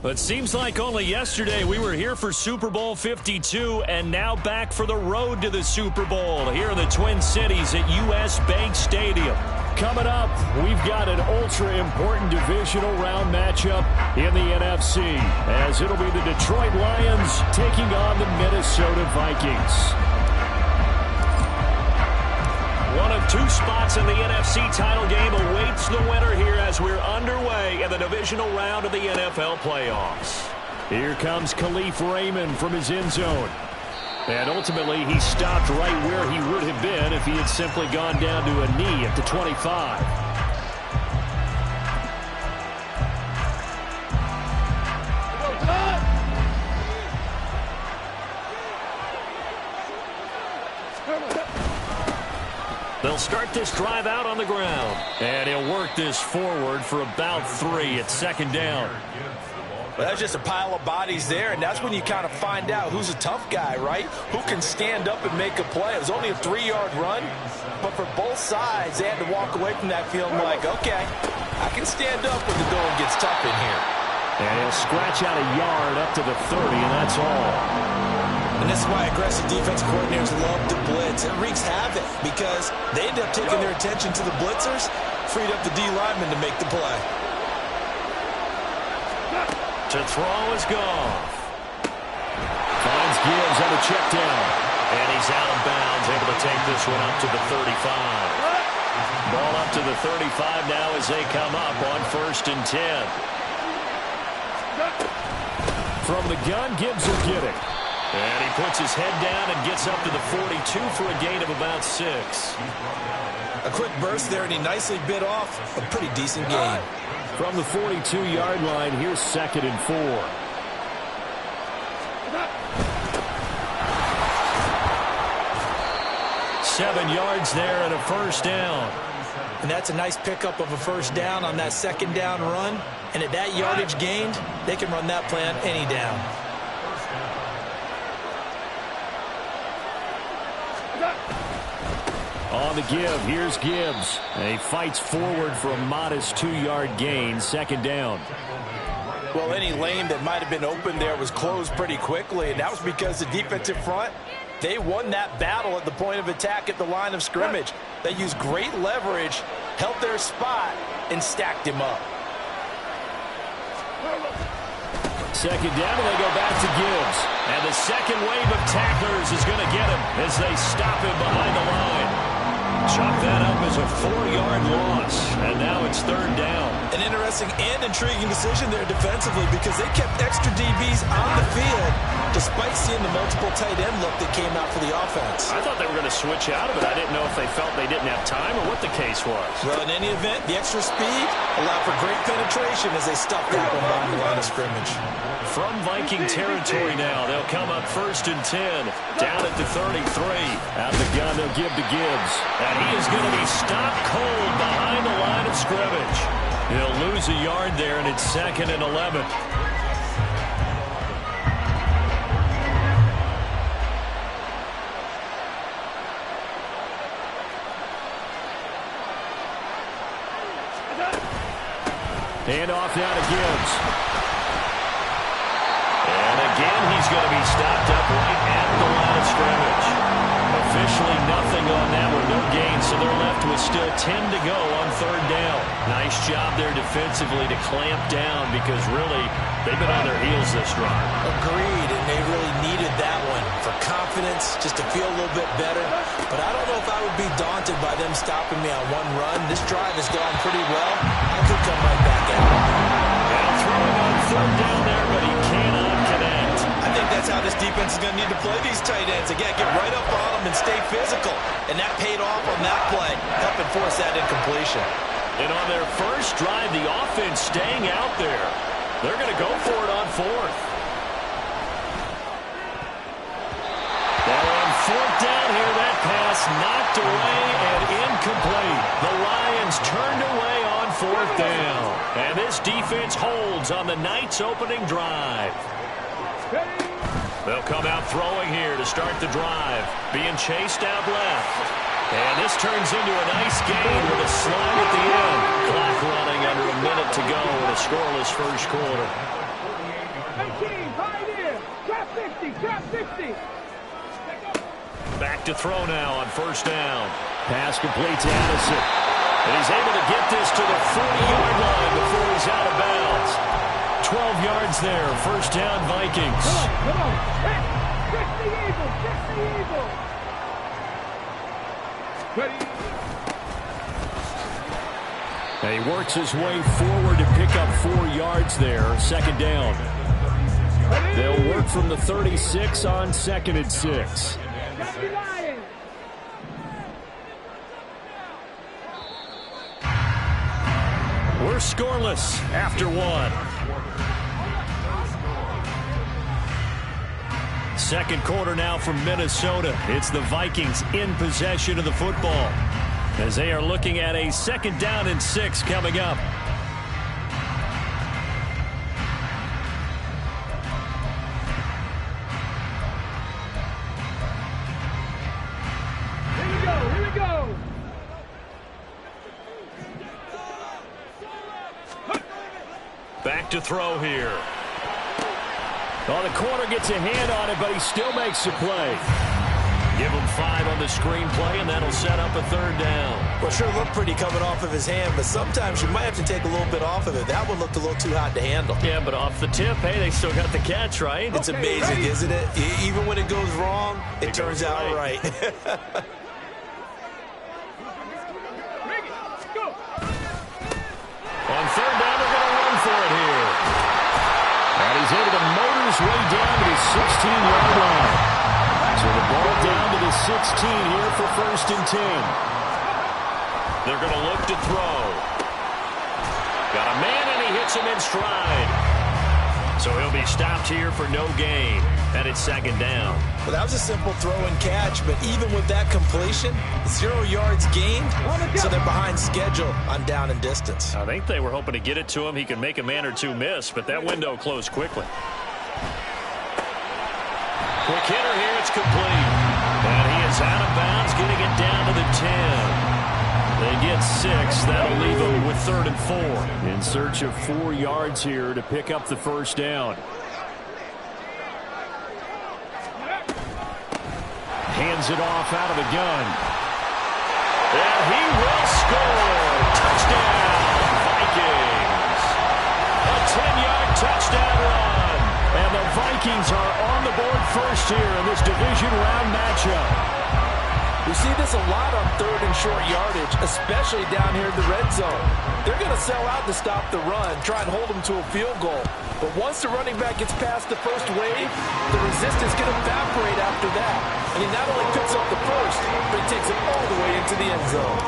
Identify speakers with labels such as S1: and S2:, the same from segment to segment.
S1: It seems like only yesterday we were here for Super Bowl 52 and now back for the road to the Super Bowl here in the Twin Cities at U.S. Bank Stadium. Coming up, we've got an ultra-important divisional round matchup in the NFC, as it'll be the Detroit Lions taking on the Minnesota Vikings. One of two spots in the NFC title game awaits the winner here as we're underway in the divisional round of the NFL playoffs. Here comes Khalif Raymond from his end zone. And ultimately, he stopped right where he would have been if he had simply gone down to a knee at the 25. They'll start this drive out on the ground. And he'll work this forward for about 3 at second down.
S2: Well, that's just a pile of bodies there, and that's when you kind of find out who's a tough guy, right? Who can stand up and make a play. It was only a 3-yard run, but for both sides, they had to walk away from that feeling like, okay, I can stand up when the going gets tough in here.
S1: And he'll scratch out a yard up to the 30, and that's all.
S2: And this is why aggressive defensive coordinators love to blitz. It wreaks havoc because they end up taking their attention to the blitzers, freed up the D lineman to make the play.
S1: To throw is Goff. Finds Gibbs on the check down. And he's out of bounds, able to take this one up to the 35. Ball up to the 35 now as they come up on 1st and 10. From the gun, Gibbs will get it. And he puts his head down and gets up to the 42 for a gain of about 6.
S2: A quick burst there, and he nicely bit off a pretty decent gain.
S1: From the 42-yard line, here's 2nd and 4. Seven yards there and a first down.
S2: And that's a nice pickup of a first down on that second down run. And at that yardage gained, they can run that play on any down.
S1: On the give, here's Gibbs. And he fights forward for a modest 2-yard gain, second down.
S2: Well, any lane that might have been open there was closed pretty quickly, and that was because the defensive front, they won that battle at the point of attack at the line of scrimmage. They used great leverage, held their spot, and stacked him up.
S1: Second down, and they go back to Gibbs. And the second wave of tacklers is going to get him as they stop him behind the line. Chalk that up as a 4-yard loss, and now it's 3rd down.
S2: An interesting and intriguing decision there defensively because they kept extra DBs on the field despite seeing the multiple tight end look that came out for the offense.
S1: I thought they were going to switch out of it. I didn't know if they felt they didn't have time or what the case was.
S2: Well, in any event, the extra speed allowed for great penetration as they stuffed that one behind the line of scrimmage.
S1: From Viking territory now, they'll come up 1st and 10, down at the 33. Out the gun, they'll give to Gibbs. And he is going to be stopped cold behind the line of scrimmage. He'll lose a yard there, and it's 2nd and 11. Hand off now to Gibbs. And again, he's going to be stopped up right at the line of scrimmage. Officially nothing on that one, no gain, so they're left with still 10 to go on 3rd down. Nice job there defensively to clamp down because really they've been on their heels this drive.
S2: Agreed, and they really needed that one for confidence, just to feel a little bit better. But I don't know if I would be daunted by them stopping me on one run. This drive has gone pretty well. I could come right back out.
S1: And throwing on 3rd down there, but he cannot connect.
S2: I think that's how this defense is going to need to play these tight ends. Again, get right up on them and stay physical. And that paid off on that play, helping force that incompletion.
S1: And on their first drive, the offense staying out there. They're going to go for it on 4th. Now on 4th down here, that pass knocked away and incomplete. The Lions turned away on 4th down. And this defense holds on the night's opening drive. They'll come out throwing here to start the drive. Being chased out left. And this turns into a nice gain with a slide at the end. Clock running under a minute to go in a scoreless first quarter. Back to throw now on first down. Pass complete to Addison. And he's able to get this to the 40-yard line before he's out of bounds. 12 yards there. First down, Vikings.
S3: Come on. Hey, fix the Eagle. Fix the Eagle. Ready.
S1: And he works his way forward to pick up 4 yards there. Second down. They'll work from the 36 on 2nd and 6. We're scoreless after 1. Second quarter now from Minnesota. It's the Vikings in possession of the football as they are looking at a 2nd down and 6 coming up.
S3: Here we go.
S1: Back to throw here. Oh, the corner gets a hand on it, but he still makes the play. Give him 5 on the screenplay, and that'll set up a 3rd down.
S2: Well, sure looked pretty coming off of his hand, but sometimes you might have to take a little bit off of it. That one looked a little too hot to handle.
S1: Yeah, but off the tip, hey, they still got the catch, right?
S2: It's amazing, isn't it? Even when it goes wrong, it turns out right.
S1: On 3rd down, they're going to run for it here. And he's able to motor his way down to the 16-yard line. So the ball down to the 16 here for 1st and 10. They're going to look to throw. Got a man, and he hits him in stride. So he'll be stopped here for no gain. And it's 2nd down.
S2: Well, that was a simple throw and catch, but even with that completion, 0 yards gained, so they're behind schedule on down and distance.
S1: I think they were hoping to get it to him. He could make a man or two miss, but that window closed quickly. Quick hitter here, it's complete. And he is out of bounds, getting it down to the 10. They get 6. That'll leave them with 3rd and 4. In search of 4 yards here to pick up the 1st down. Hands it off out of the gun. And he will score. Touchdown, Vikings. A 10-yard touchdown run. And the Vikings are on the board first here in this division round matchup.
S2: We see this a lot on 3rd and short yardage, especially down here in the red zone. They're going to sell out to stop the run, try and hold them to a field goal. But once the running back gets past the first wave, the resistance can evaporate after that. And he not only picks up the first, but he takes it all the way into the end zone.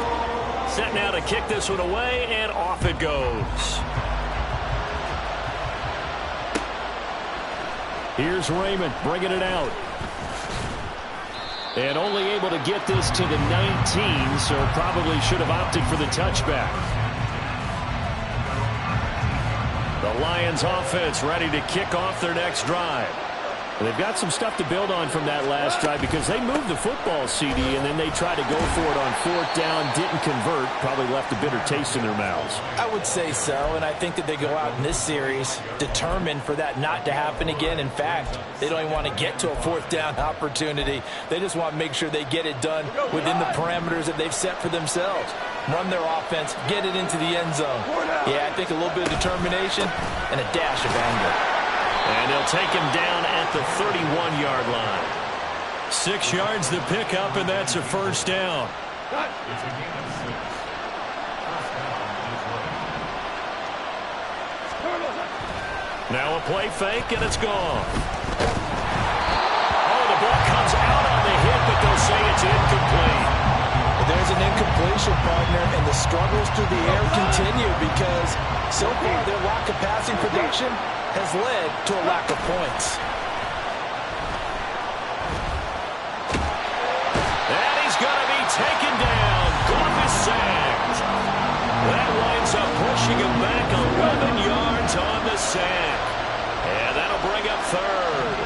S1: Set now to kick this one away, and off it goes. Here's Raymond bringing it out. And only able to get this to the 19, so probably should have opted for the touchback. The Lions offense ready to kick off their next drive. They've got some stuff to build on from that last drive because they moved the football, CD, and then they tried to go for it on 4th down, didn't convert, probably left a bitter taste in their mouths.
S2: I would say so, and I think that they go out in this series determined for that not to happen again. In fact, they don't even want to get to a 4th down opportunity. They just want to make sure they get it done within the parameters that they've set for themselves. Run their offense, get it into the end zone. Yeah, I think a little bit of determination and a dash of anger.
S1: And they'll take him down at the 31-yard line. 6 yards to pick up, and that's a 1st down. Now a play fake, and it's gone. Oh, the ball comes out on the hit, but they'll say it's incomplete.
S2: There's an incompletion, partner, and the struggles through the air continue because so far their lack of passing production has led to a lack of points.
S1: And he's going to be taken down. Goff is sacked. That winds up pushing him back 11 yards on the sack. And that'll bring up 3rd.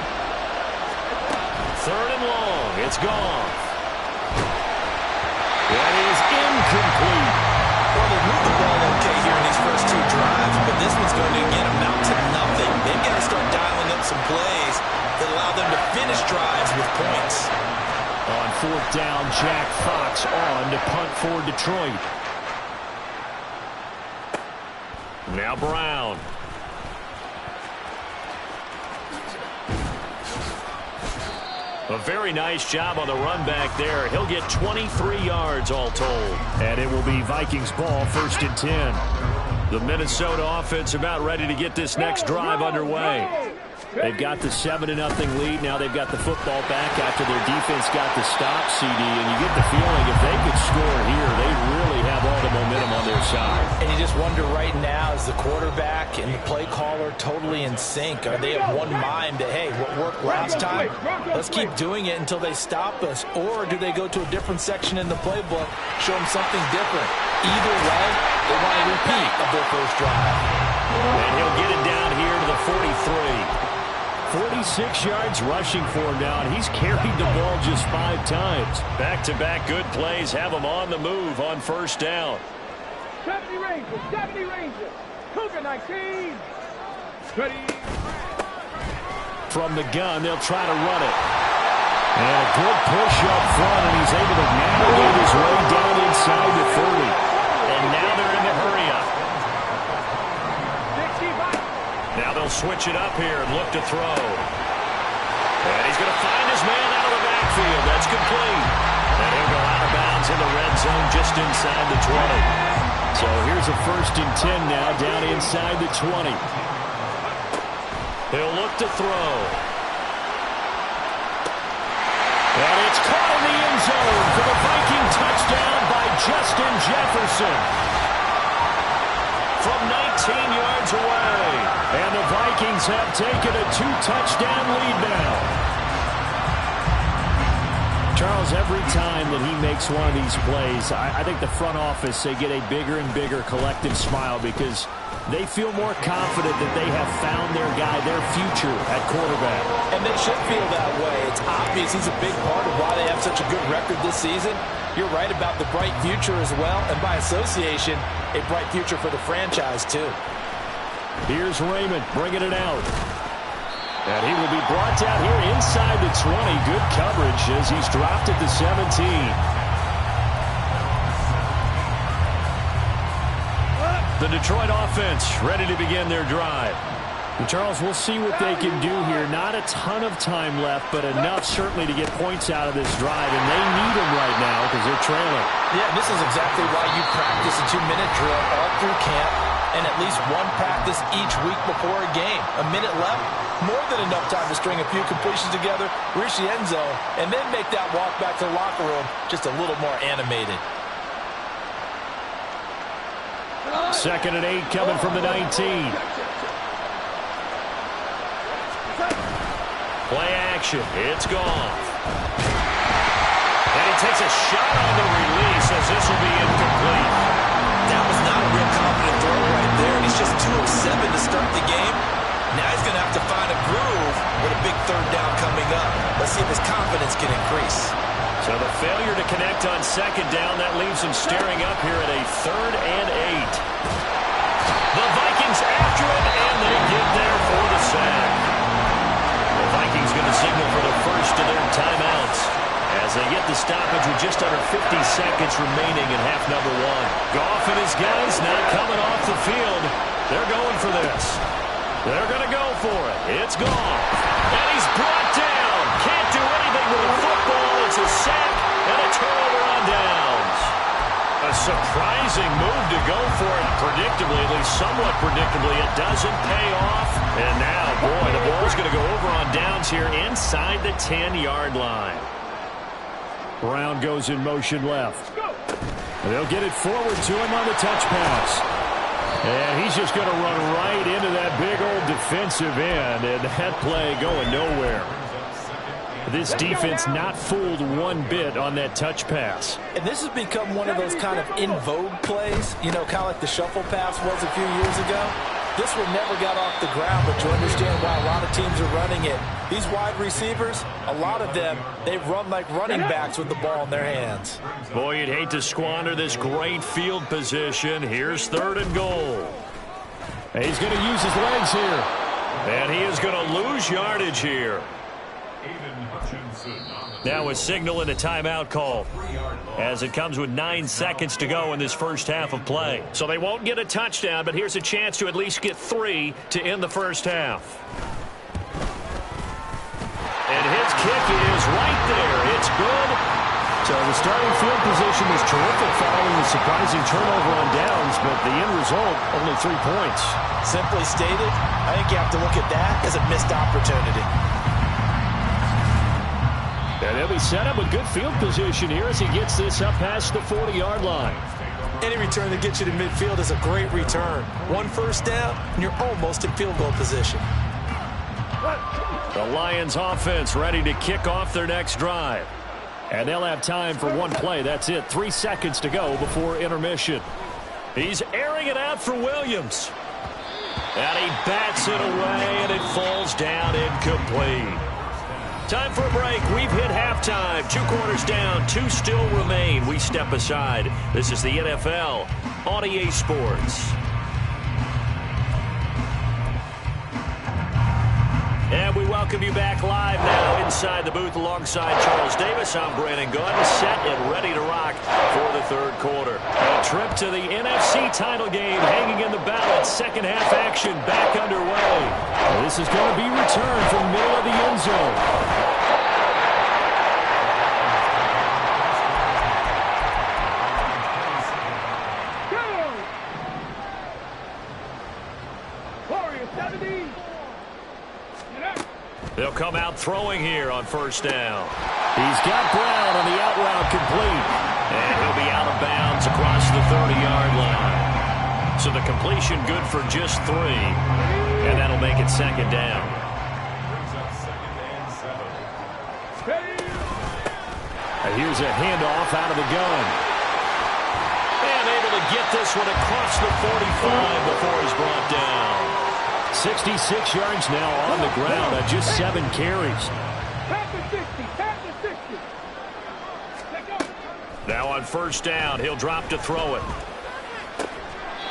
S1: 3rd and long. It's gone. That is incomplete.
S2: Well, they moved the ball okay here in these first 2 drives, but this one's going to, again, amount to nothing. They've got to start dialing finish drives with points.
S1: On fourth down, Jack Fox on to punt for Detroit. Now Brown. A very nice job on the run back there. He'll get 23 yards all told. And it will be Vikings ball, 1st and 10. The Minnesota offense about ready to get this next drive underway. They've got the 7-0 lead. Now they've got the football back after their defense got the stop, CD. And you get the feeling if they could score here, they really have all the momentum on their side.
S2: And you just wonder right now, is the quarterback and the play caller totally in sync? Are they of one mind that, hey, what worked last time, let's keep doing it until they stop us? Or do they go to a different section in the playbook, show them something different? Either way, they want a repeat of their first drive.
S1: And he'll get it down here to the 43. 46 yards rushing for him now, and he's carried the ball just 5 times. Back-to-back good plays have him on the move on first down.
S3: 70 Rangers, Cougar 19. Ready.
S1: From the gun, they'll try to run it. And a good push up front, and he's able to navigate his way down inside the 30. And now they're in the hurry-up. Now they'll switch it up here and look to throw. And he's going to find his man out of the backfield. That's complete. And he'll go out of bounds in the red zone just inside the 20. So here's a 1st and 10 now down inside the 20. He'll look to throw. And it's caught in the end zone for the Viking touchdown by Justin Jefferson. From 19 yards away. And the Vikings have taken a 2-touchdown lead now. Charles, every time that he makes one of these plays, I think the front office, they get a bigger and bigger collective smile because they feel more confident that they have found their guy, their future at quarterback.
S2: And they should feel that way. It's obvious he's a big part of why they have such a good record this season. You're right about the bright future as well, and by association, a bright future for the franchise too.
S1: Here's Raymond bringing it out. And he will be brought down here inside the 20. Good coverage as he's dropped at the 17. The Detroit offense ready to begin their drive. And Charles, we'll see what they can do here. Not a ton of time left, but enough certainly to get points out of this drive. And they need them right now because they're trailing.
S2: Yeah, this is exactly why you practice a 2-minute drill all through camp and at least one practice each week before a game. A minute left, more than enough time to string a few completions together, reach the end zone, and then make that walk back to the locker room just a little more animated.
S1: 2nd and 8 coming from the 19. Play action. It's gone. And he takes a shot on the release as this will be incomplete.
S2: That was not a real confident throw right there, and he's just 2 of 7 to start the game. Now he's going to have to find a groove with a big 3rd down coming up. Let's see if his confidence can increase.
S1: So the failure to connect on 2nd down, that leaves him staring up here at a 3rd and 8. The Vikings after it, and they get there for the sack. The Vikings going to signal for the first of their timeouts as they get the stoppage with just under 50 seconds remaining in half number 1. Goff and his guys not coming off the field. They're going for this. They're going to go for it. It's Goff. And he's brought down. Can't do anything with the football. It's a sack and a turnover on downs. A surprising move to go for it. Predictably, at least somewhat predictably, it doesn't pay off. And now, boy, the ball's going to go over on downs here inside the 10-yard line. Brown goes in motion left. They'll get it forward to him on the touch pass. And he's just going to run right into that big old defensive end. And that play going nowhere. This defense not fooled one bit on that touch pass.
S2: And this has become one of those kind of in vogue plays, you know, kind of like the shuffle pass was a few years ago. This one never got off the ground, but you understand why a lot of teams are running it. These wide receivers, a lot of them, they run like running backs with the ball in their hands.
S1: Boy, you'd hate to squander this great field position. Here's 3rd and goal. And he's going to use his legs here. And he is going to lose yardage here. Now a signal and a timeout call as it comes with 9 seconds to go in this first half of play. So they won't get a touchdown, but here's a chance to at least get 3 to end the first half. And his kick is right there. It's good. So the starting field position was terrific following the surprising turnover on downs, but the end result, only 3 points.
S2: Simply stated, I think you have to look at that as a missed opportunity.
S1: And he'll be set up with good field position here as he gets this up past the 40-yard line.
S2: Any return that gets you to midfield is a great return. 1 first down, and you're almost in field goal position.
S1: The Lions offense ready to kick off their next drive. And they'll have time for 1 play. That's it. 3 seconds to go before intermission. He's airing it out for Williams. And he bats it away, and it falls down incomplete. Time for a break. We've hit halftime. 2 quarters down. 2 still remain. We step aside. This is the NFL on EA Sports. And we welcome you back live now inside the booth alongside Charles Davis. I'm Brandon Gunn, set and ready to rock for the third quarter. A trip to the NFC title game hanging in the balance. Second half action back underway. This is going to be returned from middle of the end zone. They'll come out throwing here on first down. He's got Brown on the out route complete. And he'll be out of bounds across the 30-yard line. So the completion good for just 3. And that'll make it second down. And here's a handoff out of the gun. And able to get this one across the 45 before he's brought down. 66 yards now on the ground on just 7 carries. Now on first down, he'll drop to throw it.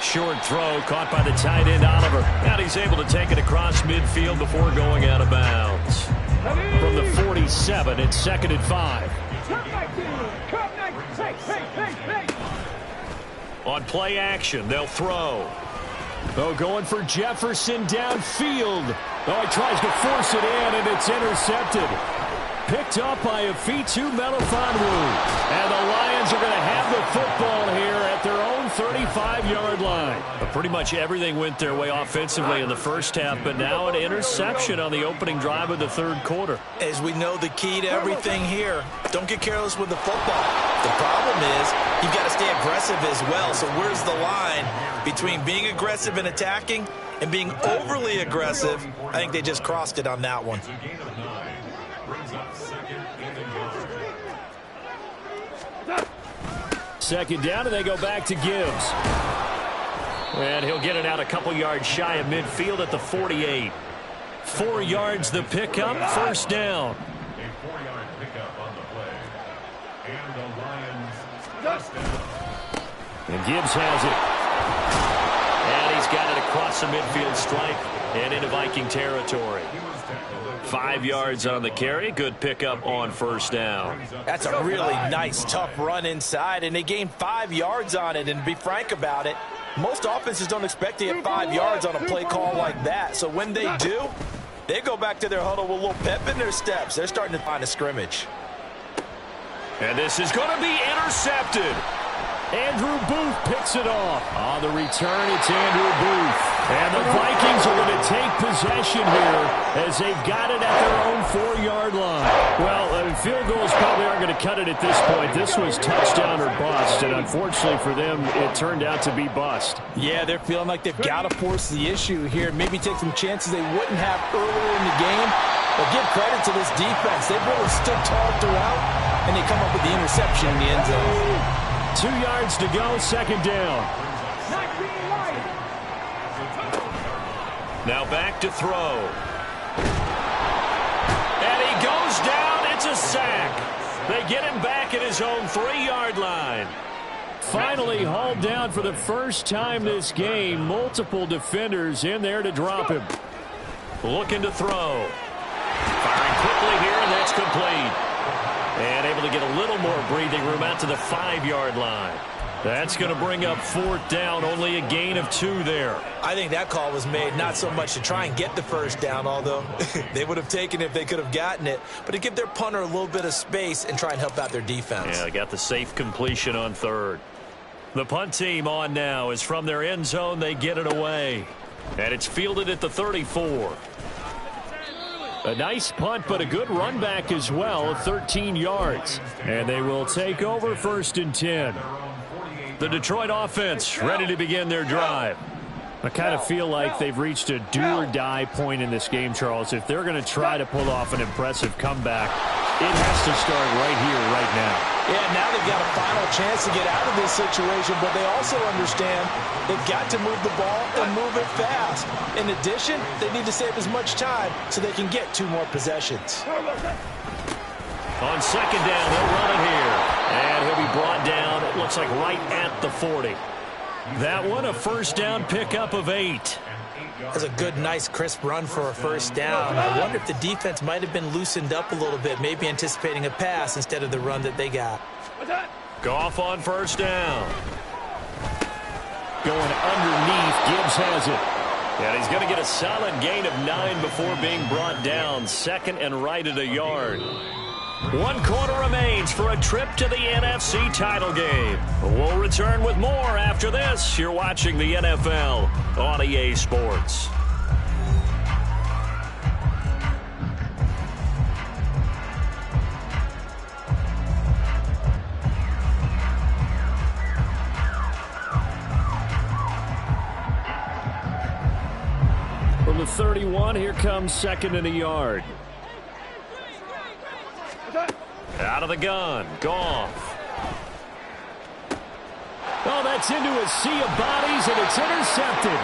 S1: Short throw caught by the tight end Oliver. And he's able to take it across midfield before going out of bounds. From the 47, it's 2nd and 5. On play action, they'll throw. Oh, going for Jefferson downfield. Oh, he tries to force it in, and it's intercepted. Picked up by a Fitu Melifonwu. And the Lions are going to have the football here at their own 35-yard line. But pretty much everything went their way offensively in the first half, but now an interception on the opening drive of the third quarter.
S2: As we know, the key to everything here, don't get careless with the football. The problem is you've got to stay aggressive as well. So where's the line between being aggressive and attacking and being overly aggressive? I think they just crossed it on that one.
S1: Second down, and they go back to Gibbs. And he'll get it out a couple yards shy of midfield at the 48. 4 yards the pickup, first down.
S4: A 4-yard pickup on the play. And the Lions first down.
S1: And Gibbs has it. And he's got it across the midfield stripe and into Viking territory. 5 yards on the carry. Good pickup on first down.
S2: That's a really nice, tough run inside, and they gained 5 yards on it. And to be frank about it, most offenses don't expect to get 5 yards on a play call like that. So when they do, they go back to their huddle with a little pep in their steps. They're starting to find a scrimmage.
S1: And this is going to be intercepted. Andrew Booth picks it off. On the return, it's Andrew Booth. And the Vikings are going to take possession here as they've got it at their own 4-yard line. Well, field goals probably aren't going to cut it at this point. This was touchdown or bust, and unfortunately for them, it turned out to be bust.
S2: Yeah, they're feeling like they've got to force the issue here. Maybe take some chances they wouldn't have earlier in the game. But give credit to this defense. They've really stood tall throughout, and they come up with the interception in the end zone.
S1: 2 yards to go, second down. Now back to throw. And he goes down. It's a sack. They get him back at his own 3-yard line. Finally hauled down for the first time this game. Multiple defenders in there to drop him. Looking to throw. Firing quickly here in It's complete. And able to get a little more breathing room out to the 5-yard line. That's going to bring up 4th down, only a gain of 2 there.
S2: I think that call was made not so much to try and get the first down, although they would have taken it if they could have gotten it, but to give their punter a little bit of space and try and help out their defense.
S1: Yeah, they got the safe completion on 3rd. The punt team on now is from their end zone. They get it away. And it's fielded at the 34. A nice punt, but a good run back as well, 13 yards. And they will take over 1st and 10. The Detroit offense ready to begin their drive. I kind of feel like they've reached a do-or-die point in this game, Charles. If they're going to try to pull off an impressive comeback, it has to start right here, right now.
S2: Yeah, now they've got a final chance to get out of this situation, but they also understand they've got to move the ball and move it fast. In addition, they need to save as much time so they can get 2 more possessions.
S1: On 2nd down, they'll run it here. And he'll be brought down, it looks like right at the 40. That one, a 1st down pickup of 8.
S2: That's a good, nice, crisp run for a 1st down. I wonder if the defense might have been loosened up a little bit, maybe anticipating a pass instead of the run that they got.
S1: Goff on 1st down. Going underneath, Gibbs has it. And he's going to get a solid gain of 9 before being brought down. 2nd and right at a yard. 1 quarter remains for a trip to the NFC title game. We'll return with more after this. You're watching the NFL on EA Sports. From the 31, here comes 2nd and a yard. Out of the gun, Goff. Oh, that's into a sea of bodies, and it's intercepted.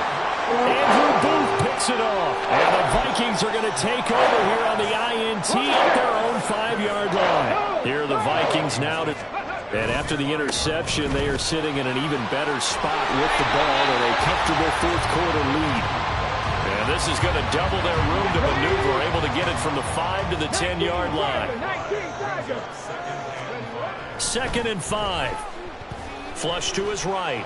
S1: Andrew Booth picks it off. And the Vikings are going to take over here on the INT at their own 5-yard line. Here are the Vikings now. And after the interception, they are sitting in an even better spot with the ball in a comfortable 4th quarter lead. And this is going to double their room to maneuver, able to get it from the 5 to the 10-yard line. 2nd and 5. Flush to his right.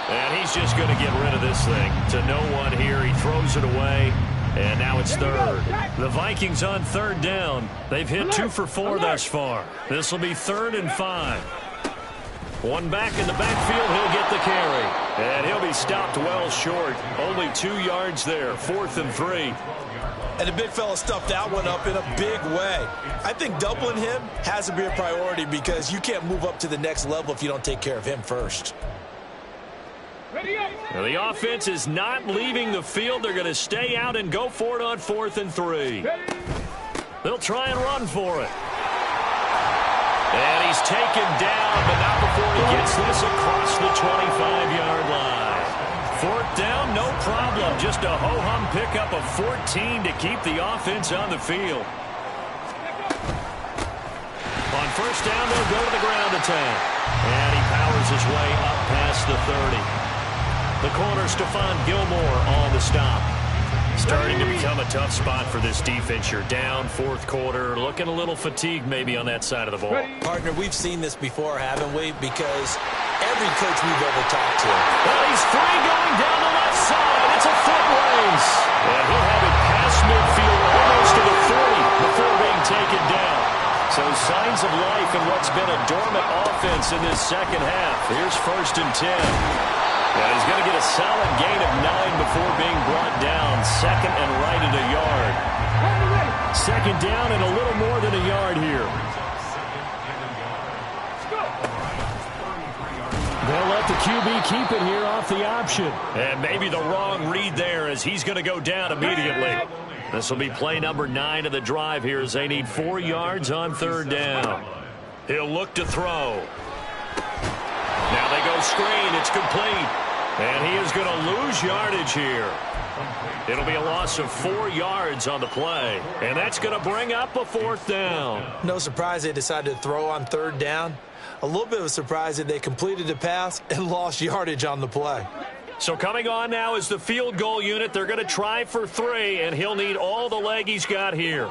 S1: And he's just going to get rid of this thing to no one here. He throws it away, and now it's 3rd. The Vikings on 3rd down. They've hit 2 for 4 thus far. This will be 3rd and 5. One back in the backfield, he'll get the carry. And he'll be stopped well short. Only 2 yards there, 4th and 3.
S2: And the big fella stuffed that one up in a big way. I think doubling him has to be a priority because you can't move up to the next level if you don't take care of him first.
S1: Now the offense is not leaving the field. They're going to stay out and go for it on 4th and 3. They'll try and run for it. And he's taken down, but not before he gets this across the 25-yard line. 4th down, no problem. Just a ho-hum pickup of 14 to keep the offense on the field. On 1st down, they'll go to the ground attack. And he powers his way up past the 30. The corner, Stephon Gilmore, on the stop. Starting to become a tough spot for this defense. You're down 4th quarter, looking a little fatigued maybe on that side of the ball.
S2: Partner, we've seen this before, haven't we? Because every coach we've ever talked to.
S1: Well, he's free going down the left side. It's a foot race. And he'll have it past midfield almost to the 40 before being taken down. So signs of life in what's been a dormant offense in this 2nd half. Here's 1st and 10. And he's going to get a solid gain of 9 before being brought down. 2nd and right at a yard. 2nd down and a little more than a yard here. They'll let the QB keep it here off the option. And maybe the wrong read there as he's going to go down immediately. This will be play number 9 of the drive here as they need 4 yards on 3rd down. He'll look to throw. Now they go screen. It's complete. And he is going to lose yardage here. It'll be a loss of 4 yards on the play. And that's going to bring up a 4th down.
S2: No surprise they decided to throw on 3rd down. A little bit of a surprise that they completed the pass and lost yardage on the play.
S1: So coming on now is the field goal unit. They're going to try for 3, and he'll need all the leg he's got here.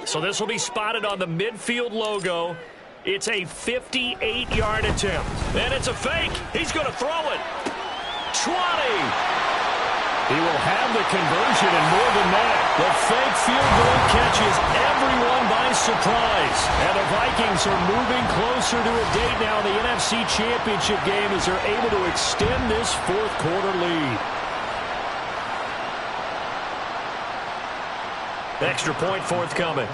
S1: So this will be spotted on the midfield logo. It's a 58-yard attempt. And it's a fake. He's going to throw it. 20. He will have the conversion and more than that. The fake field goal catches everyone by surprise. And the Vikings are moving closer to a date now in the NFC Championship game as they're able to extend this fourth quarter lead. Extra point forthcoming.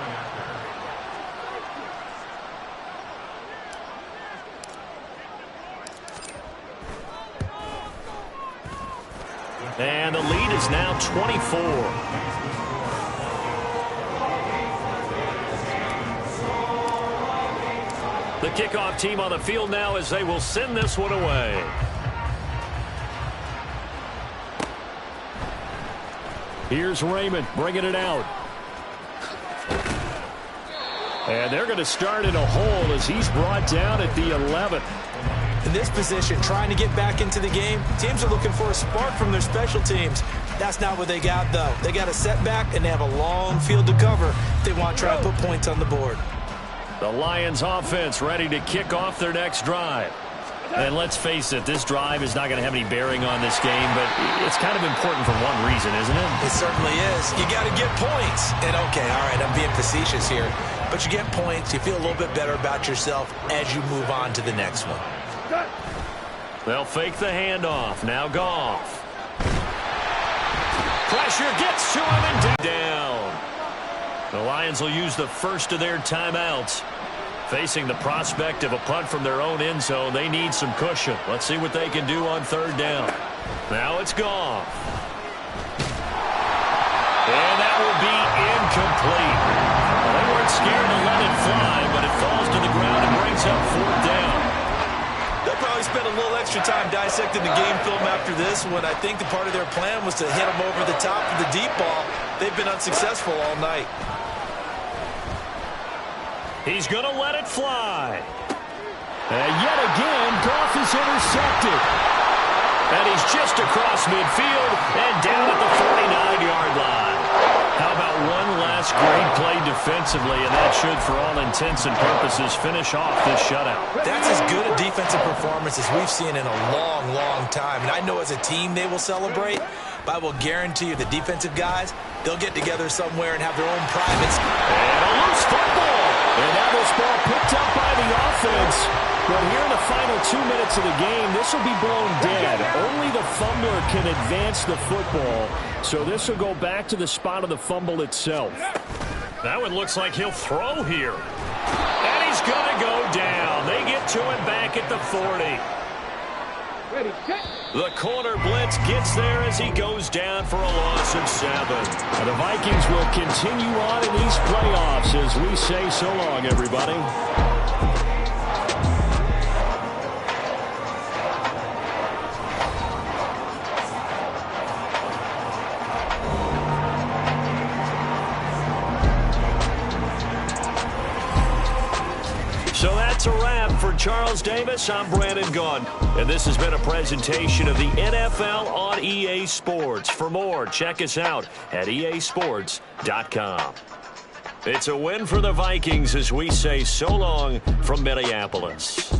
S1: And the lead is now 24. The kickoff team on the field now as they will send this one away. Here's Raymond bringing it out. And they're going to start in a hole as he's brought down at the 11th.
S2: In this position, trying to get back into the game, teams are looking for a spark from their special teams. That's not what they got, though. They got a setback, and they have a long field to cover if they want to try to put points on the board.
S1: The Lions offense ready to kick off their next drive. And let's face it, this drive is not going to have any bearing on this game, but it's kind of important for one reason, isn't it?
S2: It certainly is. You got to get points. And, okay, all right, I'm being facetious here. But you get points, you feel a little bit better about yourself as you move on to the next one.
S1: They'll fake the handoff. Now Goff. Pressure gets to him and down. The Lions will use the first of their timeouts. Facing the prospect of a punt from their own end zone, they need some cushion. Let's see what they can do on third down. Now it's Goff. And that will be incomplete. Well, they weren't scared to let it fly, but it falls to the ground and brings up fourth down.
S2: They'll probably spend a little extra time dissecting the game film after this when I think the part of their plan was to hit them over the top of the deep ball. They've been unsuccessful all night.
S1: He's going to let it fly. And yet again, Goff is intercepted. And he's just across midfield and down at the 49-yard line. How about one last great play defensively, and that should, for all intents and purposes, finish off this shutout.
S2: That's as good a defensive performance as we've seen in a long, long time. And I know as a team they will celebrate, but I will guarantee you the defensive guys, they'll get together somewhere and have their own privates.
S1: And a loose football. And now this ball picked up by the offense. But here in the final 2 minutes of the game, this will be blown dead. Only the fumbler can advance the football. So this will go back to the spot of the fumble itself. That one looks like he'll throw here. And he's going to go down. They get to him back at the 40. The corner blitz gets there as he goes down for a loss of 7. And the Vikings will continue on in these playoffs as we say so long, everybody. So that's a wrap for Charles Davis. I'm Brandon Gunn. And this has been a presentation of the NFL on EA Sports. For more, check us out at easports.com. It's a win for the Vikings as we say so long from Minneapolis.